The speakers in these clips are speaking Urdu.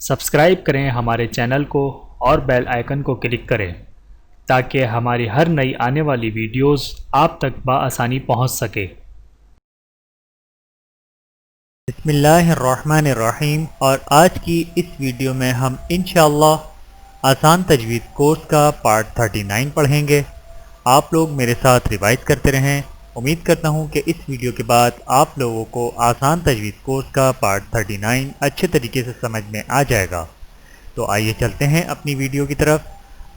سبسکرائب کریں ہمارے چینل کو اور بیل آئیکن کو کلک کریں تاکہ ہماری ہر نئی آنے والی ویڈیوز آپ تک بآسانی پہنچ سکے۔ بسم اللہ الرحمن الرحیم، اور آج کی اس ویڈیو میں ہم انشاءاللہ آسان تجوید کورس کا پارٹ 39 پڑھیں گے۔ آپ لوگ میرے ساتھ روایت کرتے رہیں۔ امید کرتا ہوں کہ اس ویڈیو کے بعد آپ لوگوں کو آسان تجوید کورس کا پارٹ 39 اچھے طریقے سے سمجھ میں آ جائے گا۔ تو آئیے چلتے ہیں اپنی ویڈیو کی طرف۔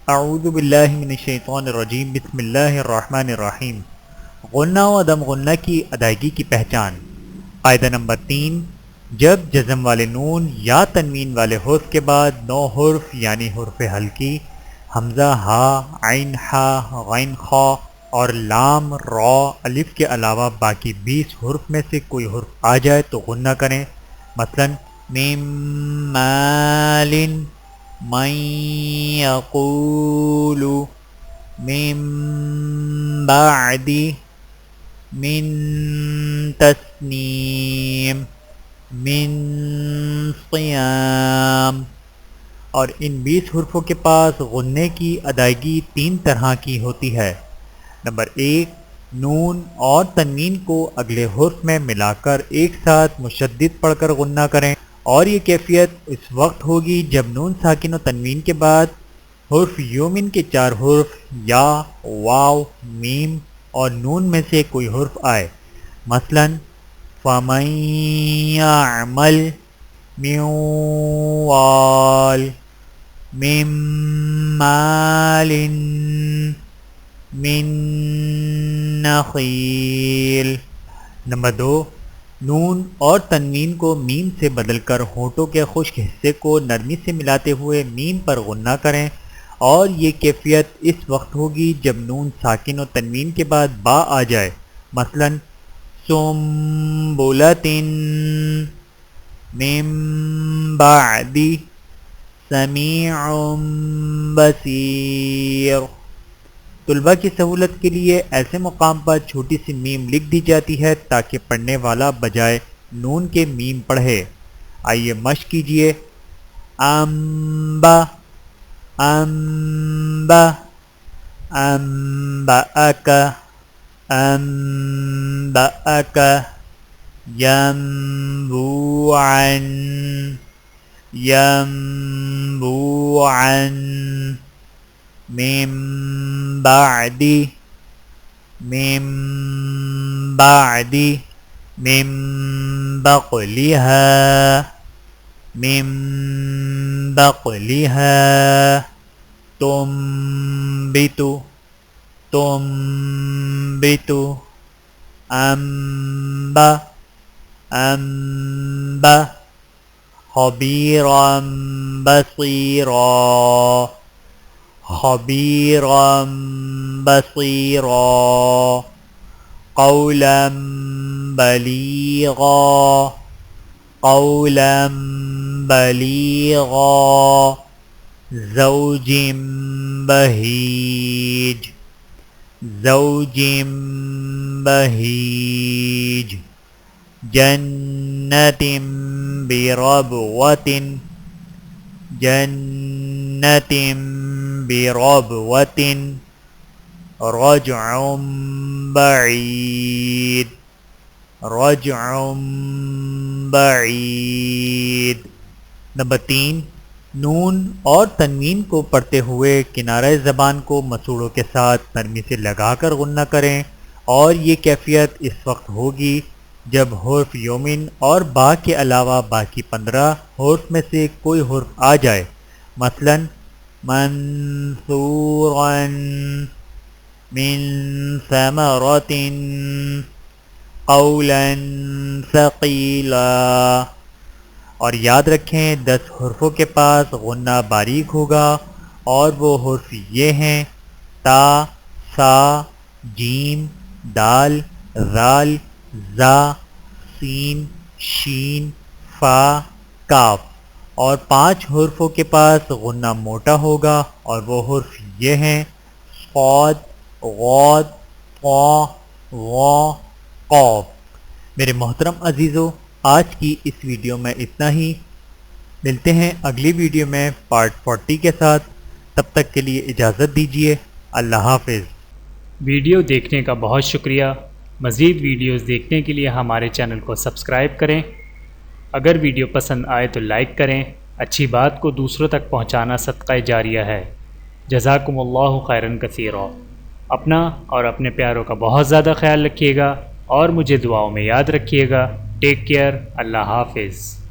اعوذ باللہ من الشیطان الرجیم، بسم اللہ الرحمن الرحیم۔ غنہ و عدم غنہ کی ادائیگی کی پہچان۔ قاعدہ نمبر 3، جب جزم والے نون یا تنوین والے حرف کے بعد 9 حرف یعنی حرف ہلکی حمزہ، ہا، عین، ہا، غین، خا اور لام، را، الف کے علاوہ باقی 20 حرف میں سے کوئی حرف آ جائے تو غنہ کریں۔ مثلا مِن مال، من یقول، من بعد، من تسنیم، من صیام۔ اور ان 20 حرفوں کے پاس غنے کی ادائیگی 3 طرح کی ہوتی ہے۔ نمبر 1، نون اور تنوین کو اگلے حرف میں ملا کر ایک ساتھ مشدد پڑھ کر غنہ کریں، اور یہ کیفیت اس وقت ہوگی جب نون ساکن و تنوین کے بعد حرف یومن کے 4 حرف یا، واو، میم اور نون میں سے کوئی حرف آئے۔ مثلا فَمَن يَعْمَلْ مِن وَالٍ، مِن مَالٍ، من نخیل۔ نمبر 2، نون اور تنوین کو میم سے بدل کر ہونٹوں کے خشک حصے کو نرمی سے ملاتے ہوئے میم پر غنہ کریں، اور یہ کیفیت اس وقت ہوگی جب نون ساکن و تنوین کے بعد با آ جائے۔ مثلا سنبلۃ، من بعد سمیع بصیر۔ طلباء کی سہولت کے لیے ایسے مقام پر چھوٹی سی میم لکھ دی جاتی ہے تاکہ پڑھنے والا بجائے نون کے میم پڑھے۔ آئیے مشق کیجئے۔ انبا، انبا، انبأک، انبأک، ینبوعا، ینبوعا، من بعد، من بعد، من بقلها، من بقلها، تنبت، تنبت، انبا، انبا، خبیرا بصیرا، خبیرا بصیرا، قولا بلیغا، قولا بلیغا، زوج بہیج، زوج بہیج، جنت بربوۃ، جنت بربوۃ، رجع بعید، رجع بعید۔ نمبر 3، نون اور تنوین کو پڑھتے ہوئے کنارہ زبان کو مسوڑوں کے ساتھ نرمی سے لگا کر غنہ کریں، اور یہ کیفیت اس وقت ہوگی جب حرف یومن اور با کے علاوہ باقی 15 حرف میں سے کوئی حرف آ جائے۔ مثلا منصورا، من ثمرۃ، قولا ثقیلا۔ اور یاد رکھیں 10 حرفوں کے پاس غنہ باریک ہوگا، اور وہ حرف یہ ہیں: تا، سا، جیم، دال، ذال، زا، سین، شین، فا، کاف۔ اور 5 حرفوں کے پاس غنہ موٹا ہوگا، اور وہ حرف یہ ہیں: صاد، غاد، طا، غا، قاف۔ میرے محترم عزیزو، آج کی اس ویڈیو میں اتنا ہی۔ ملتے ہیں اگلی ویڈیو میں پارٹ 40 کے ساتھ. تب تک کے لیے اجازت دیجیے. اللہ حافظ. ویڈیو دیکھنے کا بہت شکریہ. مزید ویڈیوز دیکھنے کے لیے ہمارے چینل کو سبسکرائب کریں. اگر ویڈیو پسند آئے تو لائک کریں. اچھی بات کو دوسروں تک پہنچانا صدقہ جاریہ ہے. جزاکم اللہ خیرا کثیرا. اپنا اور اپنے پیاروں کا بہت زیادہ خیال رکھیے گا اور مجھے دعاؤں میں یاد رکھیے گا. Take care. اللہ حافظ.